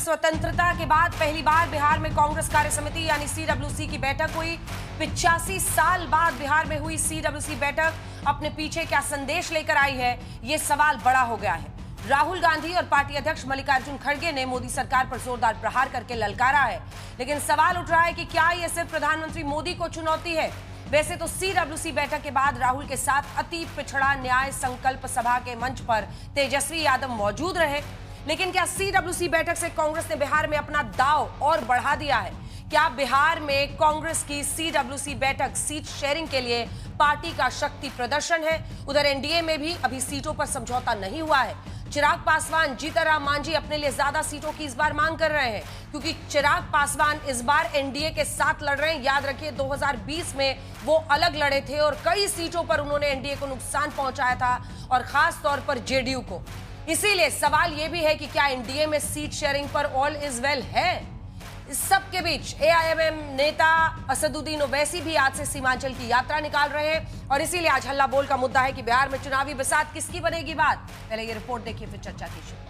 स्वतंत्रता के बाद पहली बार बिहार में कांग्रेस कार्य समिति यानी सीडब्ल्यूसी की बैठक हुई। 85 साल बाद बिहार में हुई सीडब्ल्यूसी बैठक अपने पीछे क्या संदेश लेकर आई है, ये सवाल बड़ा हो गया है। राहुल गांधी और पार्टी अध्यक्ष मल्लिकार्जुन खड़गे ने मोदी सरकार पर जोरदार प्रहार करके ललकारा है, लेकिन सवाल उठ रहा है कि क्या यह सिर्फ प्रधानमंत्री मोदी को चुनौती है। वैसे तो सीडब्ल्यूसी बैठक के बाद राहुल के साथ अति पिछड़ा न्याय संकल्प सभा के मंच पर तेजस्वी यादव मौजूद रहे, लेकिन क्या सीडब्ल्यूसी बैठक से कांग्रेस ने बिहार में अपना दांव और बढ़ा दिया है? क्या बिहार में कांग्रेस की सीडब्ल्यूसी बैठक सीट शेयरिंग के लिए पार्टी का शक्ति प्रदर्शन है? उधर एनडीए में भी अभी सीटों पर समझौता नहीं हुआ है। चिराग पासवान, जीतनराम मांझी अपने लिए ज्यादा सीटों की इस बार मांग कर रहे हैं, क्योंकि चिराग पासवान इस बार एनडीए के साथ लड़ रहे हैं। याद रखिए 2020 में वो अलग लड़े थे और कई सीटों पर उन्होंने एनडीए को नुकसान पहुंचाया था, और खास तौर पर जेडीयू को। इसीलिए सवाल यह भी है कि क्या एनडीए में सीट शेयरिंग पर ऑल इज वेल है? इस सब के बीच एआईएमएम नेता असदुद्दीन ओवैसी भी आज से सीमांचल की यात्रा निकाल रहे हैं, और इसीलिए आज हल्ला बोल का मुद्दा है कि बिहार में चुनावी बसात किसकी बनेगी बात। पहले ये रिपोर्ट देखिए, फिर चर्चा कीजिए।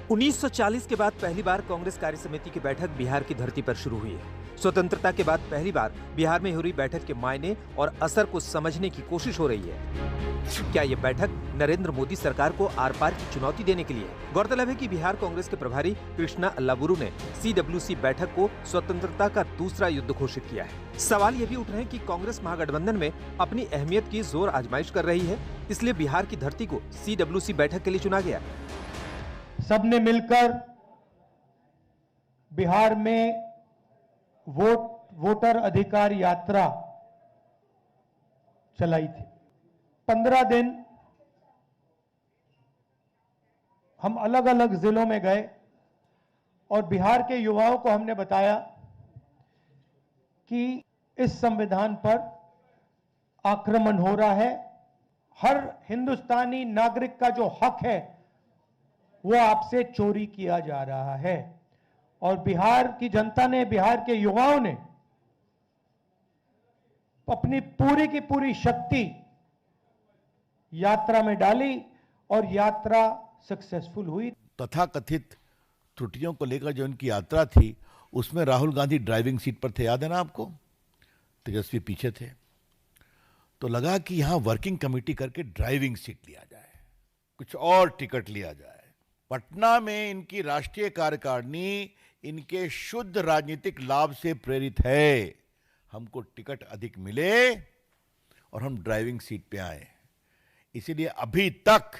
1940 के बाद पहली बार कांग्रेस कार्य समिति की बैठक बिहार की धरती पर शुरू हुई है। स्वतंत्रता के बाद पहली बार बिहार में हो रही बैठक के मायने और असर को समझने की कोशिश हो रही है। क्या ये बैठक नरेंद्र मोदी सरकार को आर पार की चुनौती देने के लिए? गौरतलब है कि बिहार कांग्रेस के प्रभारी कृष्णा अल्लाबुरु ने सीडब्ल्यूसी बैठक को स्वतंत्रता का दूसरा युद्ध घोषित किया है। सवाल ये भी उठ रहे हैं कि कांग्रेस महागठबंधन में अपनी अहमियत की जोर आजमाइश कर रही है, इसलिए बिहार की धरती को सीडब्ल्यूसी बैठक के लिए चुना गया। सबने मिलकर बिहार में वोटर अधिकार यात्रा चलाई थी। 15 दिन हम अलग अलग जिलों में गए और बिहार के युवाओं को हमने बताया कि इस संविधान पर आक्रमण हो रहा है। हर हिंदुस्तानी नागरिक का जो हक है वो आपसे चोरी किया जा रहा है, और बिहार की जनता ने, बिहार के युवाओं ने अपनी पूरी की पूरी शक्ति यात्रा में डाली और यात्रा सक्सेसफुल हुई। तथाकथित त्रुटियों को लेकर जो उनकी यात्रा थी, उसमें राहुल गांधी ड्राइविंग सीट पर थे, याद है ना आपको? तेजस्वी पीछे थे। तो लगा कि यहां वर्किंग कमेटी करके ड्राइविंग सीट लिया जाए, कुछ और टिकट लिया जाए। पटना में इनकी राष्ट्रीय कार्यकारिणी इनके शुद्ध राजनीतिक लाभ से प्रेरित है। हमको टिकट अधिक मिले और हम ड्राइविंग सीट पे आए। इसीलिए अभी तक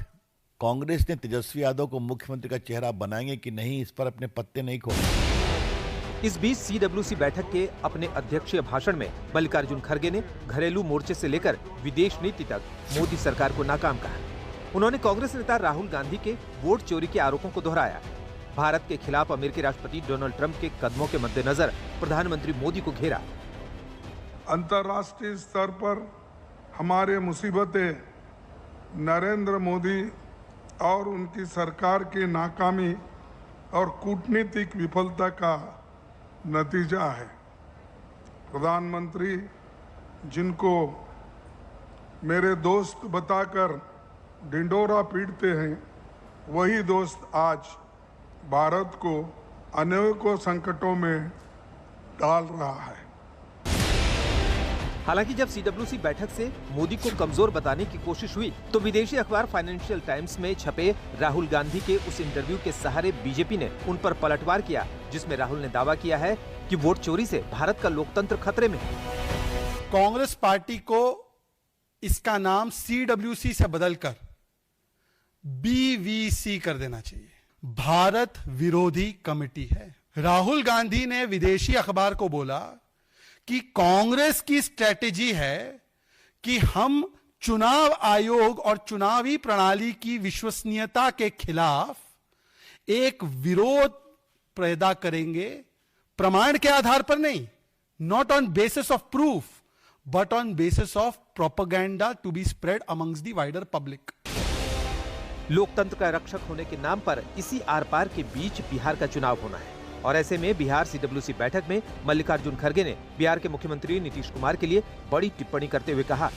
कांग्रेस ने तेजस्वी यादव को मुख्यमंत्री का चेहरा बनाएंगे कि नहीं, इस पर अपने पत्ते नहीं खोले। इस बीच सीडब्ल्यूसी बैठक के अपने अध्यक्षीय भाषण में मल्लिकार्जुन खड़गे ने घरेलू मोर्चे से लेकर विदेश नीति तक मोदी सरकार को नाकाम कहा। उन्होंने कांग्रेस नेता राहुल गांधी के वोट चोरी के आरोपों को दोहराया। भारत के खिलाफ अमेरिकी राष्ट्रपति डोनाल्ड ट्रंप के कदमों के मद्देनजर प्रधानमंत्री मोदी को घेरा। अंतर्राष्ट्रीय स्तर पर हमारे मुसीबतें नरेंद्र मोदी और उनकी सरकार की नाकामी और कूटनीतिक विफलता का नतीजा है। प्रधानमंत्री जिनको मेरे दोस्त बताकर ढिंढोरा पीटते हैं, वही दोस्त आज भारत को अनेकों संकटों में डाल रहा है। हालांकि जब सीडब्ल्यूसी बैठक से मोदी को कमजोर बताने की कोशिश हुई, तो विदेशी अखबार फाइनेंशियल टाइम्स में छपे राहुल गांधी के उस इंटरव्यू के सहारे बीजेपी ने उन पर पलटवार किया, जिसमें राहुल ने दावा किया है कि वोट चोरी से भारत का लोकतंत्र खतरे में है। कांग्रेस पार्टी को इसका नाम सीडब्ल्यूसी से बदलकर बीवीसी कर देना चाहिए। भारत विरोधी कमेटी है। राहुल गांधी ने विदेशी अखबार को बोला कि कांग्रेस की स्ट्रेटेजी है कि हम चुनाव आयोग और चुनावी प्रणाली की विश्वसनीयता के खिलाफ एक विरोध पैदा करेंगे, प्रमाण के आधार पर नहीं, not on basis of proof but on basis of propaganda to be spread amongst the wider public. लोकतंत्र का रक्षक होने के नाम पर इसी आर पार के बीच बिहार का चुनाव होना है, और ऐसे में बिहार सीडब्ल्यूसी बैठक में मल्लिकार्जुन खड़गे ने बिहार के मुख्यमंत्री नीतीश कुमार के लिए बड़ी टिप्पणी करते हुए कहा,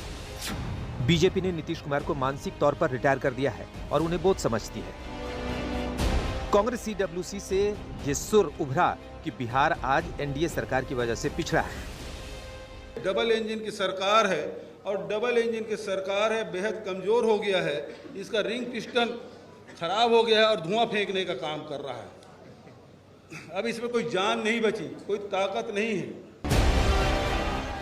बीजेपी ने नीतीश कुमार को मानसिक तौर पर रिटायर कर दिया है और उन्हें बोझ समझती है। कांग्रेस सीडब्ल्यूसी से ये सुर उभरा कि बिहार आज एनडीए सरकार की वजह से पिछड़ा है। डबल इंजन की सरकार है और डबल इंजन की सरकार है, बेहद कमजोर हो गया है, इसका रिंग पिस्टन खराब हो गया है और धुआं फेंकने का काम कर रहा है। अब इसमें कोई जान नहीं बची, कोई ताकत नहीं है।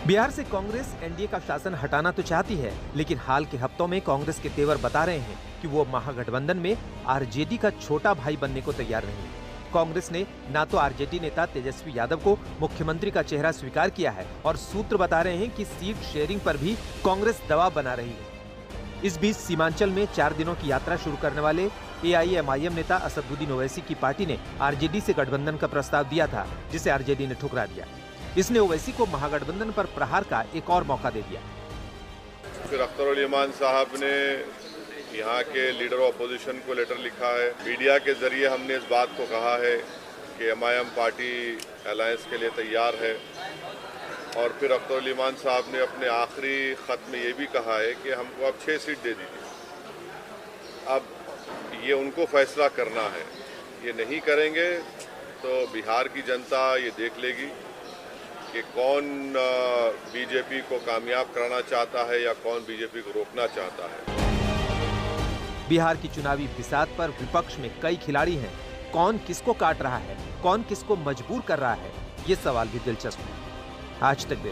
बिहार से कांग्रेस एनडीए का शासन हटाना तो चाहती है, लेकिन हाल के हफ्तों में कांग्रेस के तेवर बता रहे हैं कि वो महागठबंधन में आरजेडी का छोटा भाई बनने को तैयार नहीं है। कांग्रेस ने ना तो आरजेडी नेता तेजस्वी यादव को मुख्यमंत्री का चेहरा स्वीकार किया है और सूत्र बता रहे हैं कि सीट शेयरिंग पर भी कांग्रेस दबाव बना रही है। इस बीच सीमांचल में 4 दिनों की यात्रा शुरू करने वाले एआईएमआईएम नेता असदुद्दीन ओवैसी की पार्टी ने आरजेडी से गठबंधन का प्रस्ताव दिया था, जिसे आरजेडी ने ठुकरा दिया। इसने ओवैसी को महागठबंधन पर प्रहार का एक और मौका दे दिया। फिर अख्तर उल इमान साहब ने यहाँ के लीडर ऑफ अपोजिशन को लेटर लिखा है। मीडिया के जरिए हमने इस बात को कहा है कि एमआईएम पार्टी अलायंस के लिए तैयार है। और फिर अख्तर उल इमान साहब ने अपने आखिरी खत में ये भी कहा है कि हमको अब 6 सीट दे दीजिए। अब ये उनको फैसला करना है, ये नहीं करेंगे तो बिहार की जनता ये देख लेगी कि कौन बीजेपी को कामयाब कराना चाहता है या कौन बीजेपी को रोकना चाहता है। बिहार की चुनावी बिसात पर विपक्ष में कई खिलाड़ी हैं। कौन किसको काट रहा है, कौन किसको मजबूर कर रहा है, ये सवाल भी दिलचस्प है। आज तक